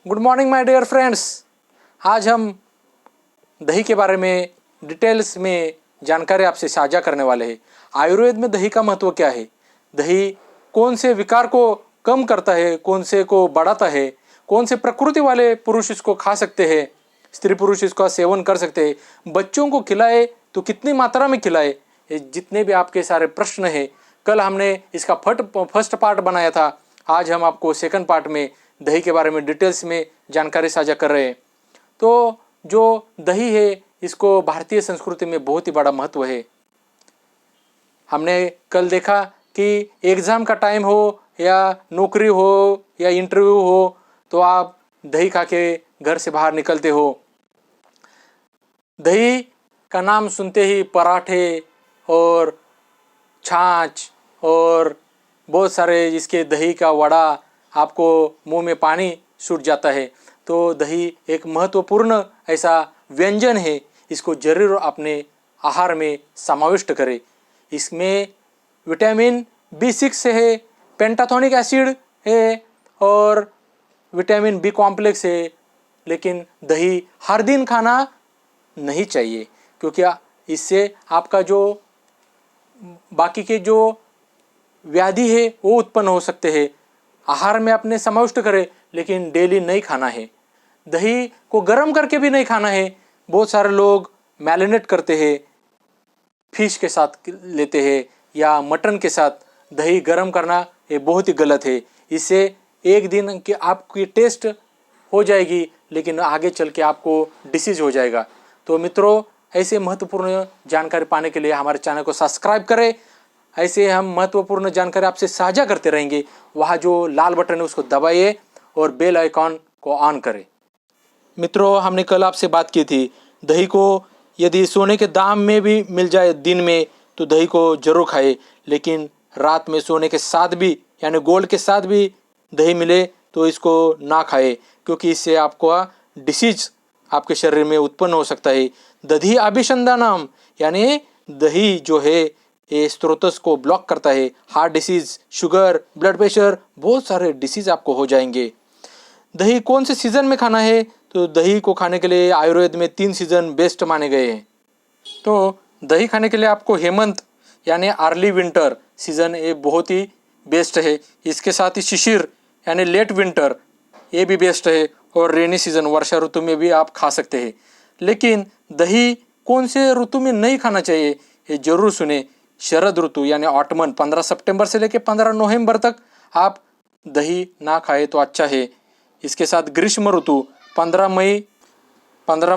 Good morning my dear friends. आज हम दही के बारे में डिटेल्स में जानकारी आपसे साझा करने वाले हैं। आयुर्वेद में दही का महत्व क्या है, दही कौन से विकार को कम करता है, कौन से को बढ़ाता है, कौन से प्रकृति वाले पुरुष इसको खा सकते हैं, स्त्री पुरुष इसका सेवन कर सकते हैं, बच्चों को खिलाए तो कितनी मात्रा में खिलाए, ये जितने भी आपके सारे प्रश्न हैं। कल हमने इसका फर्स्ट पार्ट बनाया था, आज हम आपको सेकंड पार्ट में दही के बारे में डिटेल्स में जानकारी साझा कर रहे हैं। तो जो दही है इसको भारतीय संस्कृति में बहुत ही बड़ा महत्व है। हमने कल देखा कि एग्ज़ाम का टाइम हो या नौकरी हो या इंटरव्यू हो तो आप दही खा के घर से बाहर निकलते हो। दही का नाम सुनते ही पराठे और छाछ और बहुत सारे जिसके दही का वड़ा आपको मुंह में पानी छूट जाता है। तो दही एक महत्वपूर्ण ऐसा व्यंजन है, इसको जरूर अपने आहार में समाविष्ट करें। इसमें विटामिन B6 है, पेंटाथोनिक एसिड है और विटामिन B कॉम्प्लेक्स है। लेकिन दही हर दिन खाना नहीं चाहिए, क्योंकि इससे आपका जो बाकी के जो व्याधि है वो उत्पन्न हो सकते हैं। आहार में अपने समाविष्ट करें, लेकिन डेली नहीं खाना है। दही को गर्म करके भी नहीं खाना है। बहुत सारे लोग मैरिनेट करते हैं, फिश के साथ लेते हैं या मटन के साथ। दही गर्म करना ये बहुत ही गलत है। इससे एक दिन की आपकी टेस्ट हो जाएगी, लेकिन आगे चल के आपको डिसीज हो जाएगा। तो मित्रों, ऐसे महत्वपूर्ण जानकारी पाने के लिए हमारे चैनल को सब्सक्राइब करें। ऐसे हम महत्वपूर्ण जानकारी आपसे साझा करते रहेंगे। वहाँ जो लाल बटन है उसको दबाइए और बेल आइकॉन को ऑन करें। मित्रों, हमने कल आपसे बात की थी, दही को यदि सोने के दाम में भी मिल जाए दिन में तो दही को जरूर खाए, लेकिन रात में सोने के साथ भी यानी गोल्ड के साथ भी दही मिले तो इसको ना खाए, क्योंकि इससे आपको डिसीज आपके शरीर में उत्पन्न हो सकता है। दधी अभिसंधानम यानी दही जो है ये स्त्रोतस को ब्लॉक करता है। Heart disease, sugar, blood pressure, बहुत सारे डिसीज आपको हो जाएंगे। दही कौन से सीजन में खाना है, तो दही को खाने के लिए आयुर्वेद में 3 सीजन बेस्ट माने गए हैं। तो दही खाने के लिए आपको हेमंत यानी अर्ली विंटर सीजन ये बहुत ही बेस्ट है। इसके साथ ही शिशिर यानी लेट विंटर ये भी बेस्ट है, और रेनी सीजन वर्षा ऋतु में भी आप खा सकते हैं। लेकिन दही कौन से ऋतु में नहीं खाना चाहिए ये जरूर सुने। शरद ऋतु यानी ऑटमन 15 सितंबर से लेकर 15 नवंबर तक आप दही ना खाए तो अच्छा है। इसके साथ ग्रीष्म ऋतु 15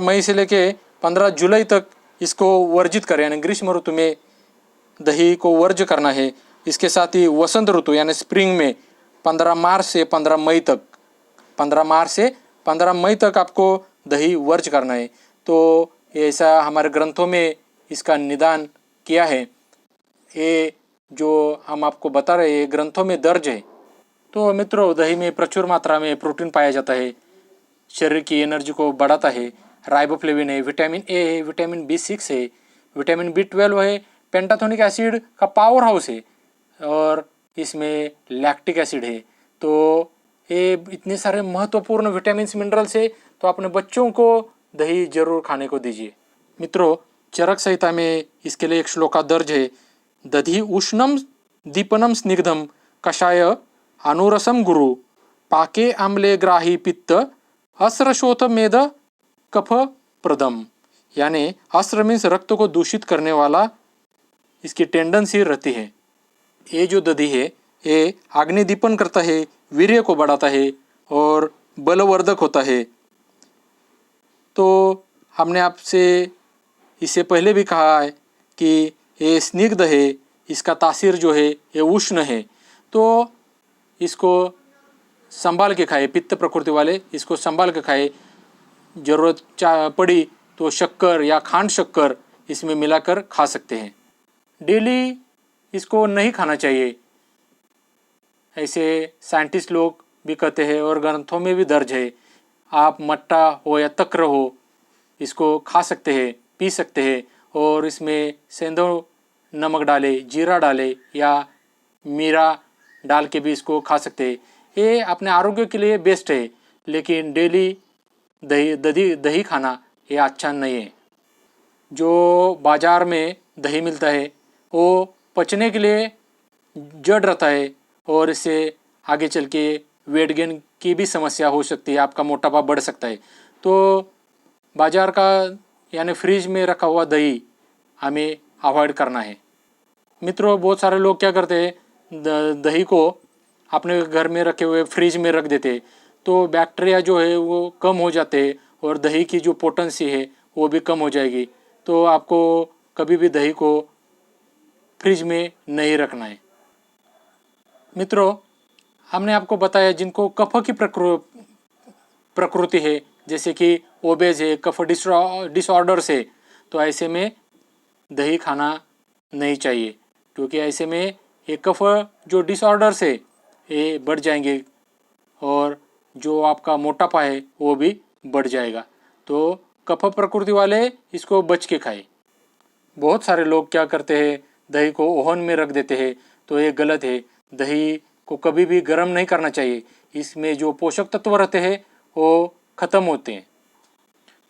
मई से लेकर 15 जुलाई तक इसको वर्जित करें, यानी ग्रीष्म ऋतु में दही को वर्ज करना है। इसके साथ ही वसंत ऋतु यानी स्प्रिंग में 15 मार्च से 15 मई तक 15 मार्च से 15 मई तक आपको दही वर्ज करना है। तो ऐसा हमारे ग्रंथों में इसका निदान किया है। ये जो हम आपको बता रहे हैं ग्रंथों में दर्ज है। तो मित्रों, दही में प्रचुर मात्रा में प्रोटीन पाया जाता है, शरीर की एनर्जी को बढ़ाता है। राइबोफ्लेविन है, विटामिन ए है, विटामिन B6 है, विटामिन B12 है, पेंटाथोनिक एसिड का पावर हाउस है, और इसमें लैक्टिक एसिड है। तो ये इतने सारे महत्वपूर्ण विटामिन मिनरल्स है, तो अपने बच्चों को दही जरूर खाने को दीजिए। मित्रों, चरक संहिता में इसके लिए एक श्लोका दर्ज है। दधि उष्णम दीपनम स्निग्धम कषाय अनुरसम गुरु पाके आम्ले ग्राही पित्त अस्रशोथ मेद कफ प्रदम, यानी अस्र मीन्स रक्त को दूषित करने वाला इसकी टेंडेंसी रहती है। ये जो दधी है ये अग्निदीपन करता है, वीर्य को बढ़ाता है और बलवर्धक होता है। तो हमने आपसे इससे पहले भी कहा है कि ये स्निग्ध है, इसका तासीर जो है ये उष्ण है। तो इसको संभाल के खाए, पित्त प्रकृति वाले इसको संभाल के खाए। ज़रूरत पड़ी तो शक्कर या खांड शक्कर इसमें मिलाकर खा सकते हैं। डेली इसको नहीं खाना चाहिए, ऐसे साइंटिस्ट लोग भी कहते हैं और ग्रंथों में भी दर्ज है। आप मट्टा हो या तक्र हो इसको खा सकते हैं, पी सकते हैं, और इसमें सेंधव नमक डाले, जीरा डाले या मीरा डाल के भी इसको खा सकते हैं। ये अपने आरोग्य के लिए बेस्ट है। लेकिन डेली दही खाना ये अच्छा नहीं है। जो बाज़ार में दही मिलता है वो पचने के लिए जड़ रहता है और इससे आगे चल के वेट गेन की भी समस्या हो सकती है, आपका मोटापा बढ़ सकता है। तो बाज़ार का यानी फ्रिज में रखा हुआ दही हमें अवॉइड करना है। मित्रों, बहुत सारे लोग क्या करते हैं, दही को अपने घर में रखे हुए फ्रिज में रख देते, तो बैक्टीरिया जो है वो कम हो जाते हैं और दही की जो पोटेंसी है वो भी कम हो जाएगी। तो आपको कभी भी दही को फ्रिज में नहीं रखना है। मित्रों, हमने आपको बताया जिनको कफ की प्रकृति है, जैसे कि ओबेज है, कफ डिसऑर्डर्स है, तो ऐसे में दही खाना नहीं चाहिए, क्योंकि ऐसे में ये कफ जो डिसऑर्डर्स है ये बढ़ जाएंगे और जो आपका मोटापा है वो भी बढ़ जाएगा। तो कफ प्रकृति वाले इसको बच के खाएं। बहुत सारे लोग क्या करते हैं, दही को ओवन में रख देते हैं, तो ये गलत है। दही को कभी भी गर्म नहीं करना चाहिए, इसमें जो पोषक तत्व रहते हैं वो ख़त्म होते हैं।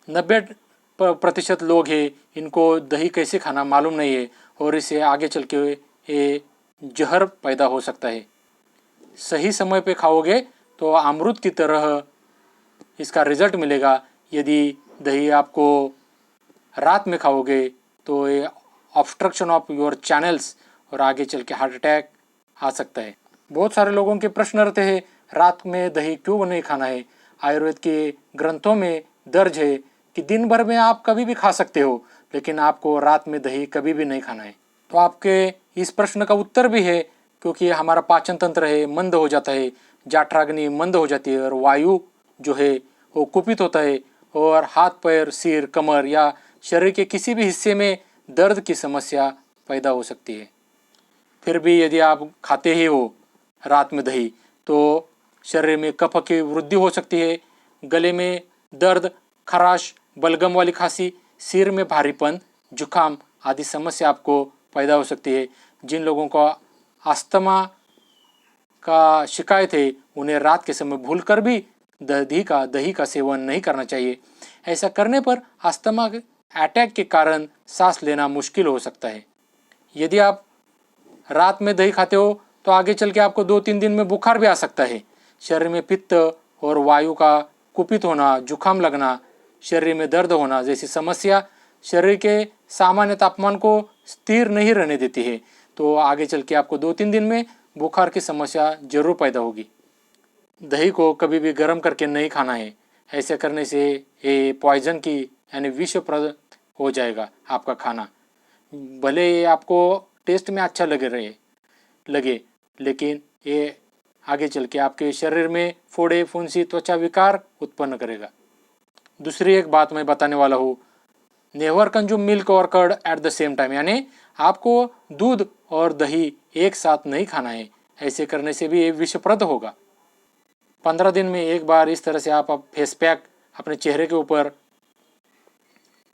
90% लोग हैं इनको दही कैसे खाना मालूम नहीं है और इससे आगे चल के ये जहर पैदा हो सकता है। सही समय पे खाओगे तो अमृत की तरह इसका रिजल्ट मिलेगा। यदि दही आपको रात में खाओगे तो ये ऑब्स्ट्रक्शन ऑफ योर चैनल्स और आगे चल के हार्ट अटैक आ सकता है। बहुत सारे लोगों के प्रश्न रहते हैं, रात में दही क्यों नहीं खाना है? आयुर्वेद के ग्रंथों में दर्ज है कि दिन भर में आप कभी भी खा सकते हो, लेकिन आपको रात में दही कभी भी नहीं खाना है। तो आपके इस प्रश्न का उत्तर भी है, क्योंकि हमारा पाचन तंत्र है मंद हो जाता है, जाठराग्नि मंद हो जाती है और वायु जो है वो कुपित होता है और हाथ पैर, सिर, कमर या शरीर के किसी भी हिस्से में दर्द की समस्या पैदा हो सकती है। फिर भी यदि आप खाते ही हो रात में दही तो शरीर में कफ की वृद्धि हो सकती है, गले में दर्द, खराश, बलगम वाली खांसी, सिर में भारीपन, जुकाम आदि समस्या आपको पैदा हो सकती है। जिन लोगों को अस्थमा का शिकायत है उन्हें रात के समय भूलकर भी दही का सेवन नहीं करना चाहिए। ऐसा करने पर अस्थमा अटैक के कारण सांस लेना मुश्किल हो सकता है। यदि आप रात में दही खाते हो तो आगे चल के आपको 2-3 दिन में बुखार भी आ सकता है। शरीर में पित्त और वायु का कुपित होना, जुकाम लगना, शरीर में दर्द होना जैसी समस्या शरीर के सामान्य तापमान को स्थिर नहीं रहने देती है। तो आगे चल के आपको 2-3 दिन में बुखार की समस्या जरूर पैदा होगी। दही को कभी भी गर्म करके नहीं खाना है। ऐसे करने से ये पॉइजन की यानी विषप्रद हो जाएगा आपका खाना। भले ये आपको टेस्ट में अच्छा लगे, लेकिन ये आगे चल के आपके शरीर में फोड़े, फुंसी, त्वचा विकार उत्पन्न करेगा। दूसरी एक बात मैं बताने वाला हूँ, नेवर कंज्यूम मिल्क और curd at the same time, यानी आपको दूध और दही एक साथ नहीं खाना है। ऐसे करने से भी ये विषप्रद होगा। 15 दिन में एक बार इस तरह से आप फेस पैक अपने चेहरे के ऊपर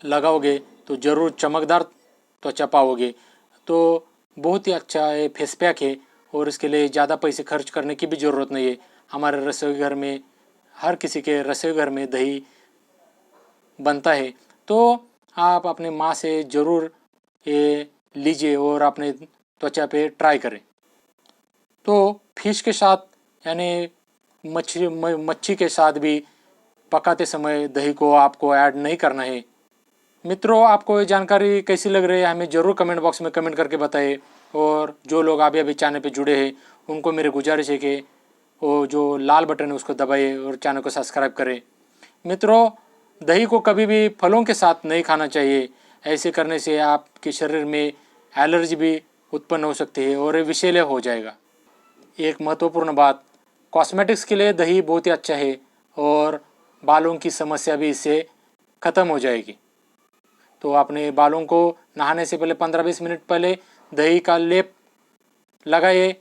लगाओगे तो ज़रूर चमकदार त्वचा पाओगे। तो बहुत ही अच्छा ये फेस पैक है और इसके लिए ज़्यादा पैसे खर्च करने की भी ज़रूरत नहीं है। हमारे रसोई घर में, हर किसी के रसोई घर में दही बनता है, तो आप अपने माँ से ज़रूर ये लीजिए और अपने त्वचा पे ट्राई करें। तो फिश के साथ यानी मच्छी के साथ भी पकाते समय दही को आपको ऐड नहीं करना है। मित्रों, आपको ये जानकारी कैसी लग रही है हमें ज़रूर कमेंट बॉक्स में कमेंट करके बताइए। और जो लोग अभी चैनल पे जुड़े हैं उनको मेरी गुजारिश है कि वो जो लाल बटन है उसको दबाइए और चैनल को सब्सक्राइब करें। मित्रों, दही को कभी भी फलों के साथ नहीं खाना चाहिए। ऐसे करने से आपके शरीर में एलर्जी भी उत्पन्न हो सकती है और विषैले हो जाएगा। एक महत्वपूर्ण बात, कॉस्मेटिक्स के लिए दही बहुत ही अच्छा है और बालों की समस्या भी इससे ख़त्म हो जाएगी। तो अपने बालों को नहाने से पहले 15-20 मिनट पहले दही का लेप लगाइए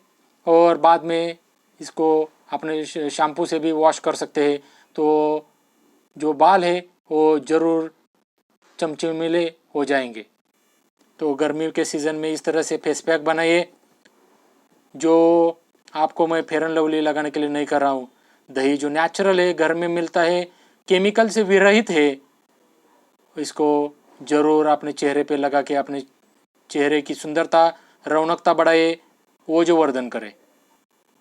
और बाद में इसको अपने शैम्पू से भी वॉश कर सकते हैं। तो जो बाल है वो ज़रूर चमचमीले हो जाएंगे। तो गर्मियों के सीज़न में इस तरह से फेस पैक बनाइए। जो आपको मैं फेयर एंड लवली लगाने के लिए नहीं कर रहा हूँ, दही जो नेचुरल है, घर में मिलता है, केमिकल से विरहित है, इसको ज़रूर अपने चेहरे पे लगा के अपने चेहरे की सुंदरता, रौनकता बढ़ाए, ओज वर्धन करे।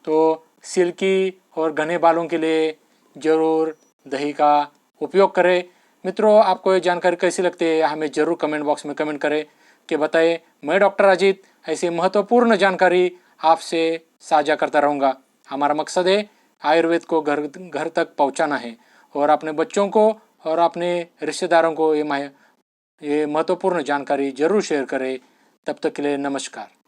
तो सिल्की और घने बालों के लिए ज़रूर दही का उपयोग करें। मित्रों, आपको ये जानकारी कैसी लगती है हमें ज़रूर कमेंट बॉक्स में कमेंट करें कि बताएं। मैं डॉक्टर अजीत ऐसी महत्वपूर्ण जानकारी आपसे साझा करता रहूँगा। हमारा मकसद है आयुर्वेद को घर घर तक पहुँचाना है और अपने बच्चों को और अपने रिश्तेदारों को ये महत्वपूर्ण जानकारी ज़रूर शेयर करें। तब तक के लिए नमस्कार।